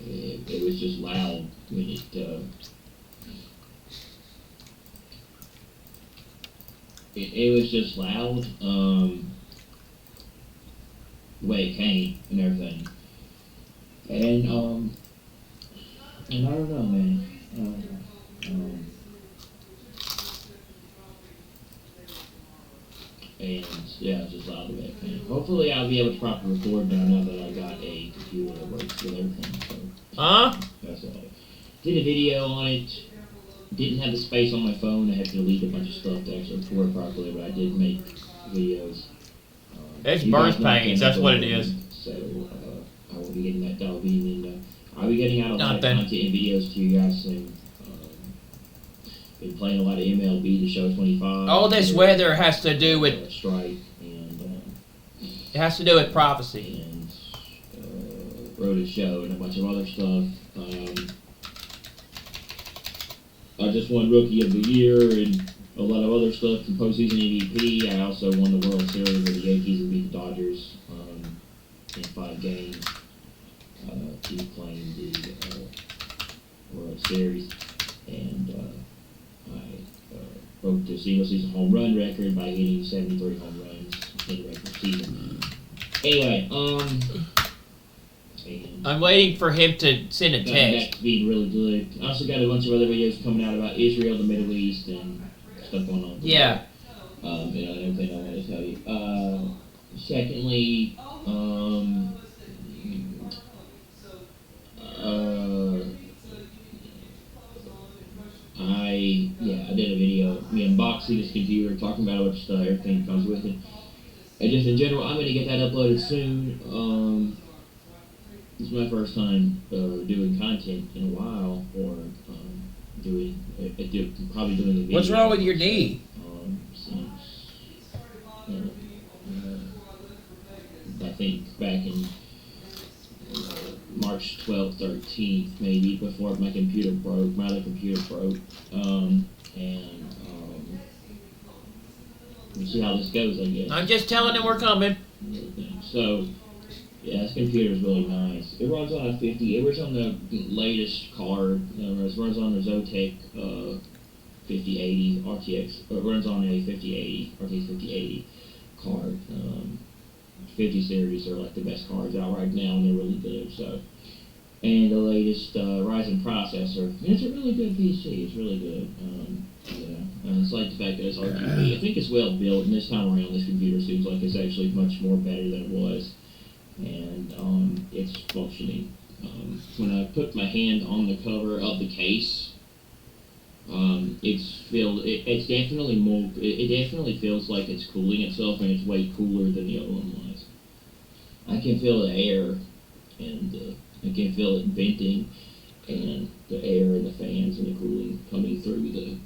it was just loud when it was just loud, the way it came and everything. And I don't know, man. And yeah, it's just loud the way it came. Hopefully I'll be able to properly record now that I got a computer that works with everything. So that's all. Did a video on it. Didn't have the space on my phone. I had to delete a bunch of stuff to actually record properly, but I did make videos. It's birth pains, that's what it is. So I will be getting that dog in, and I'll be getting out a lot of content and videos to you guys soon. Been playing a lot of MLB, the show 25. All this weather has to do with strike, and it has to do with prophecy. And wrote a show and a bunch of other stuff. I just won Rookie of the Year and a lot of other stuff, and postseason MVP. I also won the World Series with the Yankees and beat the Dodgers in 5 games to claim the World Series. And I broke the single season home run record by hitting 73 home runs in the regular season. Anyway, I'm waiting for him to send a text. That's being really good. I also got a bunch of other videos coming out about Israel, the Middle East, and stuff going on. Yeah. Everything I want to tell you. Secondly, I did a video, me unboxing this computer, talking about what everything comes with it. And just in general, I'm going to get that uploaded soon. This is my first time doing content in a while, or probably doing a video. What's wrong with your knee? Since, I think back in March 12th, 13th, maybe, before my computer broke, my other computer broke, we'll see how this goes, I guess. I'm just telling him we're coming. So, yeah, this computer is really nice. It runs on a 50, it runs on the latest card, it runs on the Zotac 5080 RTX, it runs on a 5080, RTX 5080 card. 50 series are like the best cards out right now, and they're really good. So, and the latest Ryzen processor. And it's a really good PC. It's really good. It's like the fact that it's RGB. I think it's well built, and this time around, this computer seems like it's actually much more better than it was, and it's functioning. When I put my hand on the cover of the case, it's definitely more. It definitely feels like it's cooling itself, and it's way cooler than the other one was. I can feel the air, and I can feel it venting, and the air and the fans and the cooling coming through the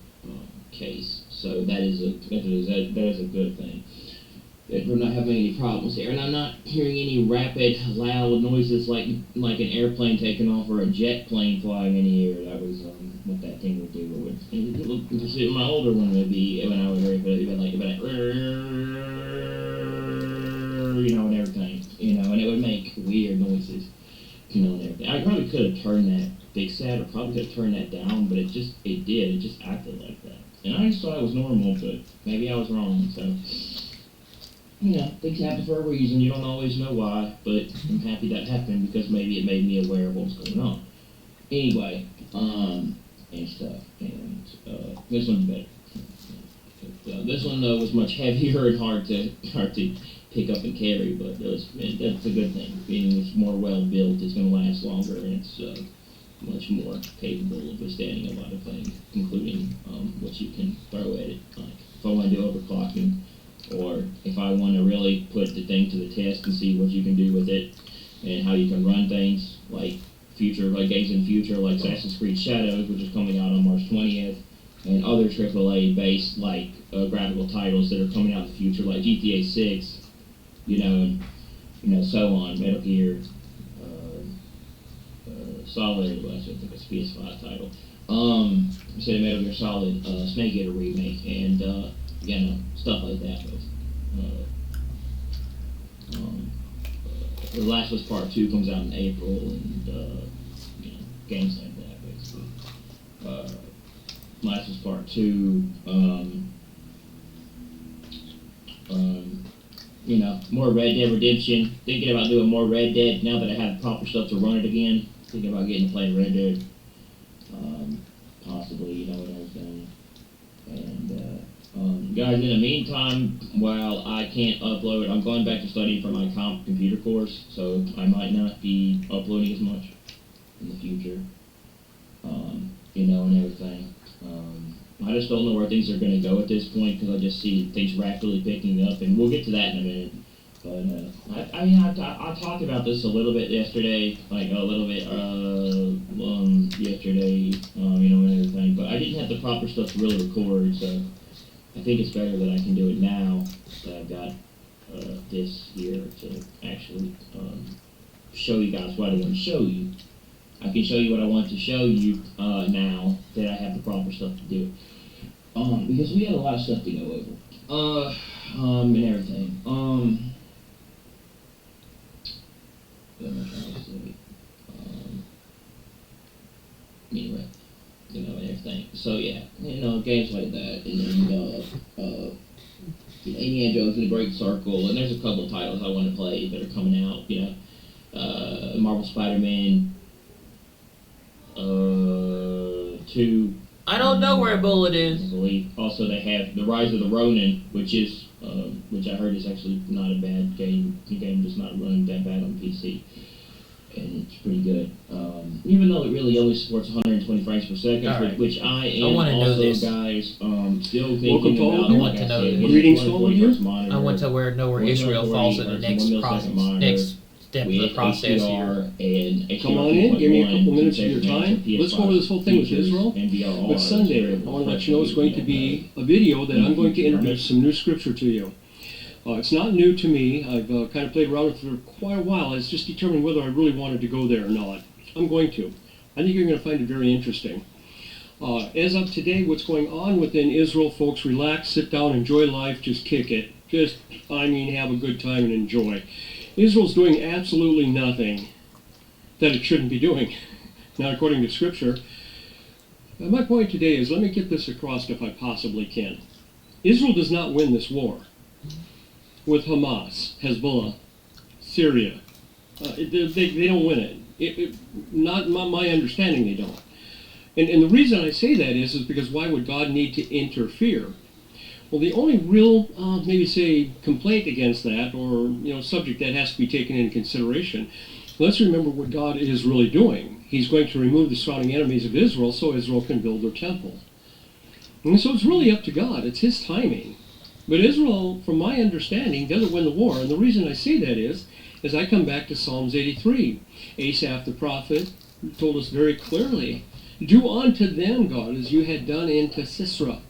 case. So that is a good thing. We're not having any problems there, and I'm not hearing any rapid, loud noises like an airplane taking off or a jet plane flying in the air. That was what that thing would do. My older one would be when I was very good, like and everything, and it would make weird noises, and everything. I probably could have turned that, fixed that, or probably could have turned that down, but it just acted like that. And I just thought it was normal, but maybe I was wrong, so. Things happen for a reason. You don't always know why, but I'm happy that happened because maybe it made me aware of what's going on. Anyway, and stuff, and this one's better. This one was much heavier and hard to pick up and carry, but that's a good thing. Being it's more well built, it's going to last longer, and it's much more capable of withstanding a lot of things, including what you can throw at it. Like if I want to do overclocking, or if I want to really put the thing to the test and see what you can do with it, and how you can run things like games in the future, like Assassin's Creed Shadows, which is coming out on March 20th, and other AAA based graphical titles that are coming out in the future, like GTA 6, and so on, Metal Gear, Solid, well, I think it's a PS5 title. Instead of Metal Gear Solid, Snake Eater remake, and stuff like that. The Last of Us Part 2 comes out in April, and you know, games like that, basically. Last of Us Part 2, you know, more Red Dead Redemption. Thinking about doing more Red Dead now that I have proper stuff to run it again. Thinking about getting to play Red Dead, possibly, you know, and everything. And guys, in the meantime, while I can't upload, I'm going back to studying for my computer course, so I might not be uploading as much in the future. You know, and everything. I just don't know where things are going to go at this point because I just see things rapidly picking up, and we'll get to that in a minute. But I talked about this a little bit yesterday, like a little bit yesterday, you know, and everything. But I didn't have the proper stuff to really record, so I think it's better that I can do it now that I've got this here to actually show you guys what I want to show you. I can show you what I want to show you now that I have the proper stuff to do. Because we had a lot of stuff to go over. And everything. What am I trying to say? Anyway, you know, and everything. So yeah, you know, games like that, and then Indiana Jones and the Great Circle, and there's a couple of titles I want to play that are coming out. You know, Marvel Spider-Man 2. I don't know where a bullet I is. believe. Also, they have The Rise of the Ronin, which I heard is actually not a bad game. The game does not run that bad on PC, and it's pretty good. Even though it really only supports 120 frames per second, Right. which I am wanna know also, this. guys, still thinking Welcome to all about. of you. Like I know said, this. getting Greetings 120 to all of you. hertz monitor. I want to know where Israel falls in the next process, next step of the with process here. HDR and HDR Come on in, give me a couple 2.1 minutes of your to time. PS5 Let's go over this whole thing with features Israel. and VRR. But Sunday, I want to let you know it's going to be a video that I'm going to introduce some new scripture to you. It's not new to me. I've kind of played around with it for quite a while. It's just determined whether I really wanted to go there or not. I'm going to. I think you're going to find it very interesting. As of today, what's going on within Israel, folks, relax, sit down, enjoy life, just kick it. Just, have a good time and enjoy. Israel's doing absolutely nothing that it shouldn't be doing, not according to Scripture. My point today is, let me get this across if I possibly can. Israel does not win this war with Hamas, Hezbollah, Syria. They don't win it. Not my understanding, they don't. And the reason I say that is because why would God need to interfere? Well, the only real, maybe say, complaint against that, or subject that has to be taken into consideration, let's remember what God is really doing. He's going to remove the surrounding enemies of Israel so Israel can build their temple. And so it's really up to God. It's His timing. But Israel, from my understanding, doesn't win the war. And the reason I say that is I come back to Psalms 83. Asaph the prophet told us very clearly, "Do unto them, God, as you had done unto Sisera."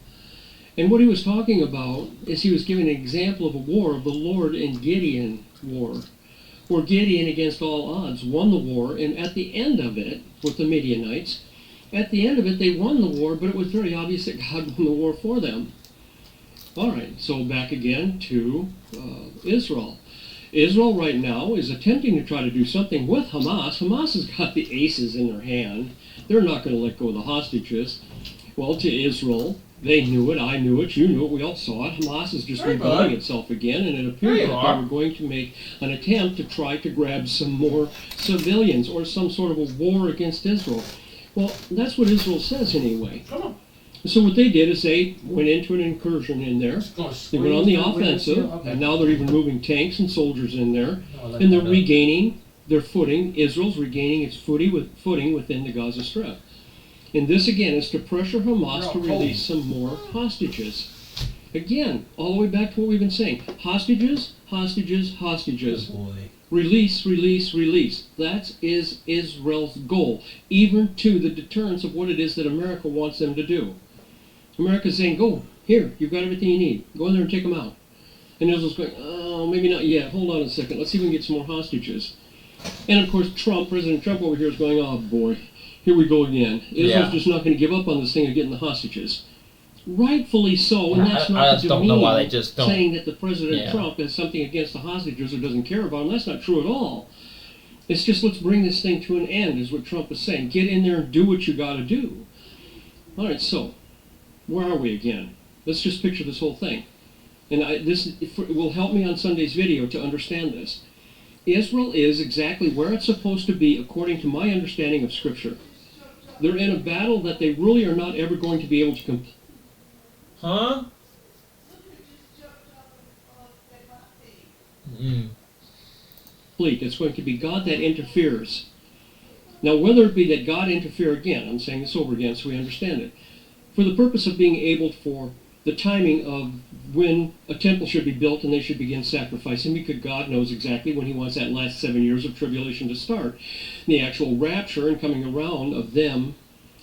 And what he was talking about is he was giving an example of a war of the Lord and Gideon war, where Gideon, against all odds, won the war, and at the end of it, with the Midianites, at the end of it, they won the war, but it was very obvious that God won the war for them. All right, so back again to Israel. Israel right now is attempting to try to do something with Hamas. Hamas has got the aces in their hand. They're not going to let go of the hostages. Well, to Israel, they knew it, I knew it, you knew it, we all saw it. Hamas is just rebuilding itself again, and it appeared that they were going to make an attempt to try to grab some more civilians or some sort of a war against Israel. Well, that's what Israel says anyway. Come on. So what they did is they went into an incursion in there. They went on the offensive, and now they're even moving tanks and soldiers in there, and they're regaining their footing. Israel's regaining its footing within the Gaza Strip. And this, again, is to pressure Hamas to release some more hostages. Again, all the way back to what we've been saying. Hostages, hostages, hostages. Release, release, release. That is Israel's goal, even to the deterrence of what it is that America wants them to do. America's saying, go, here, you've got everything you need. Go in there and take them out. And Israel's going, oh, maybe not yet. Hold on a second. Let's see if we can get some more hostages. And, of course, President Trump over here is going, oh, boy. Here we go again. Israel's just not going to give up on this thing of getting the hostages. Rightfully so, and that's I not just to don't know why they demean just don't. saying that the President Yeah. Trump has something against the hostages or doesn't care about them. That's not true at all. It's just let's bring this thing to an end, is what Trump is saying. Get in there and do what you got to do. All right, so where are we again? Let's just picture this whole thing. And this will help me on Sunday's video to understand this. Israel is exactly where it's supposed to be according to my understanding of Scripture. They're in a battle that they really are not ever going to be able to complete. Huh? It's going to be God that interferes. Now, whether it be that God interfere again, I'm saying this over again so we understand it, for the purpose of being able for the timing of when a temple should be built and they should begin sacrificing, because God knows exactly when he wants that last 7 years of tribulation to start. The actual rapture and coming around of them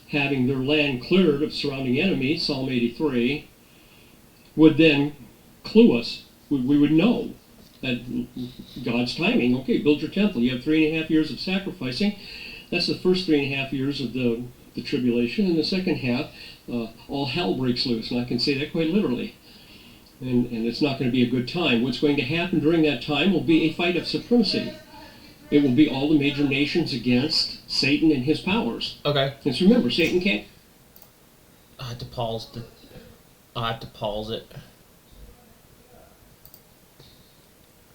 having their land cleared of surrounding enemies, Psalm 83, would then clue us. We would know that God's timing, okay, build your temple. You have 3.5 years of sacrificing. That's the first 3.5 years of the tribulation. And the second half, all hell breaks loose. And I can say that quite literally. And it's not going to be a good time. What's going to happen during that time will be a fight of supremacy. It will be all the major nations against Satan and his powers. Okay. Just remember, Satan can't... I have to pause it.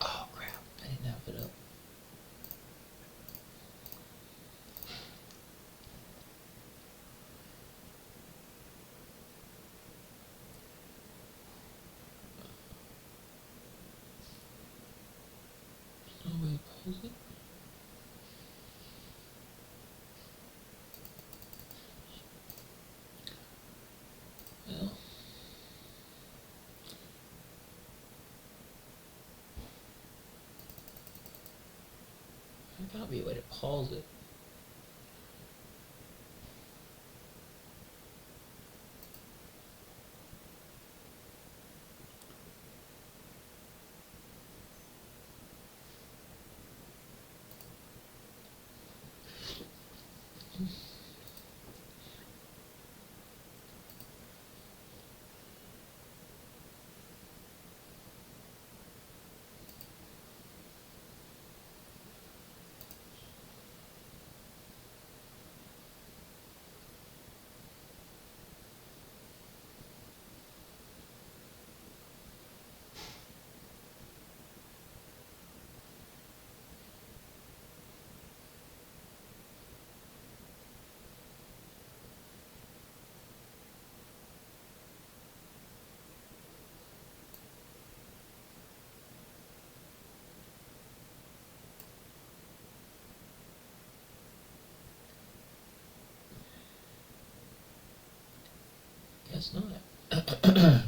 Oh crap! I didn't have it up. Oh wait, pause it. Well. There gotta be a way to pause it. Guess not.